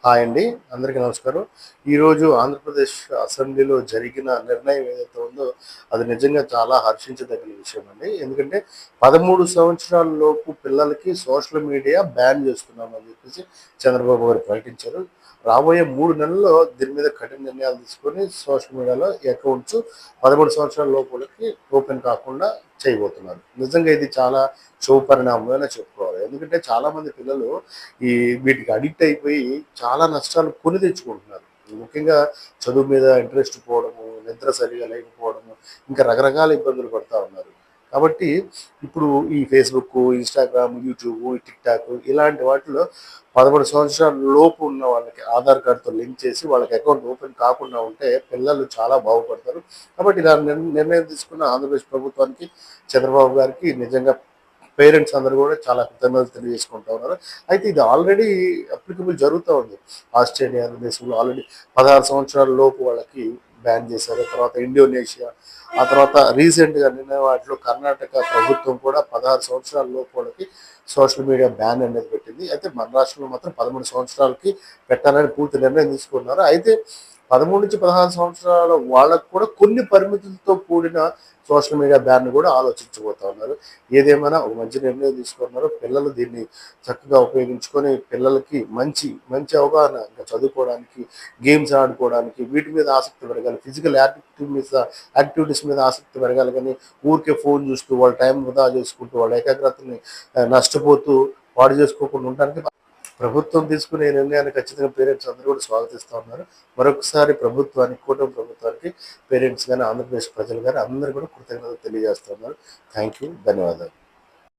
Hi అండి. అందరికీ నమస్కారం. ఈరోజు ఆంధ్రప్రదేశ్ అసెంబ్లీలో జరిగిన నిర్ణయం ఏదైతే ఉందో, అది నిజంగా చాలా హర్షించదగిన విషయం అండి. ఎందుకంటే 13 సంవత్సరాల లోపు పిల్లలకి సోషల్ మీడియా బ్యాన్ చేస్తున్నామని చెప్పేసి చంద్రబాబు గారు ప్రకటించారు. రాబోయే 3 నెలల్లో దీని మీద కఠిన నిర్ణయాలు తీసుకొని సోషల్ మీడియాలో అకౌంట్స్ 13 సంవత్సరాల లోపులకి ఓపెన్ కాకుండా చేయబోతున్నారు. నిజంగా ఇది చాలా శుభపరిణామమనే చెప్పుకోవాలి. ఎందుకంటే చాలామంది పిల్లలు ఈ వీటికి అడిక్ట్ అయిపోయి చాలా నష్టాలు కొని తెచ్చుకుంటున్నారు. ముఖ్యంగా చదువు మీద ఇంట్రెస్ట్ పోవడము, నిద్ర సరిగా లేకపోవడము, ఇంకా రకరకాల ఇబ్బందులు పడతా ఉన్నారు. కాబట్టి ఇప్పుడు ఈ ఫేస్‌బుక్, ఇన్‌స్టాగ్రామ్, యూట్యూబ్, టిక్‌టాక్ ఇలాంటి వాటిలో 13 సంవత్సరాల లోపు ఉన్న వాళ్ళకి ఆధార్ కార్డ్‌తో లింక్ చేసి వాళ్ళకి అకౌంట్ ఓపెన్ కాకుండా ఉంటే పిల్లలు చాలా బాగుపడతారు. కాబట్టి ఇలా నిర్ణయం తీసుకున్న ఆంధ్రప్రదేశ్ ప్రభుత్వానికి, చంద్రబాబు గారికి నిజంగా పేరెంట్స్ అందరూ కూడా చాలా కృతజ్ఞతలు తెలియజేసుకుంటా ఉన్నారు. అయితే ఇది ఆల్రెడీ అప్లికబుల్ జరుగుతూ ఉంది. ఆస్ట్రేలియా అనే దేశంలో ఆల్రెడీ 16 సంవత్సరాల లోపు వాళ్ళకి బ్యాన్ చేశారు. తర్వాత ఇండోనేషియా, ఆ తర్వాత రీసెంట్‌గా నిన్న వాటిలో కర్ణాటక ప్రభుత్వం కూడా 16 సంవత్సరాల లోపు వాళ్ళకి సోషల్ మీడియా బ్యాన్ అనేది పెట్టింది. అయితే మన రాష్ట్రంలో మాత్రం 13 సంవత్సరాలకి పెట్టాలని పూర్తి నిర్ణయం తీసుకున్నారు. అయితే 13-16 సంవత్సరాల వాళ్ళకు కూడా కొన్ని పరిమితులతో కూడిన సోషల్ మీడియా బ్యాన్ కూడా ఆలోచించబోతా ఉన్నారు. ఏదేమైనా ఒక మంచి నిర్ణయం తీసుకున్నారు. పిల్లలు దీన్ని చక్కగా ఉపయోగించుకొని పిల్లలకి మంచి మంచి అవగాహన ఇంకా చదువుకోవడానికి, గేమ్స్ ఆడుకోవడానికి వీటి మీద ఆసక్తి పెరగాలి. ఫిజికల్ యాక్టివిటీస్ మీద ఆసక్తి పెరగాలి కానీ ఊరికే ఫోన్ చూస్తూ వాళ్ళ టైం వృధా చేసుకుంటూ వాళ్ళ ఏకాగ్రతని నష్టపోతూ పాడు చేసుకోకుండా ఉండడానికి ప్రభుత్వం తీసుకునే నిర్ణయాన్ని ఖచ్చితంగా పేరెంట్స్ అందరూ కూడా స్వాగతిస్తూ ఉన్నారు. మరొకసారి ప్రభుత్వానికి, కూటమి ప్రభుత్వానికి పేరెంట్స్ గాని, ఆంధ్రప్రదేశ్ ప్రజలు గాని అందరూ కూడా కృతజ్ఞతలు తెలియజేస్తున్నారు. Thank you. ధన్యవాదాలు.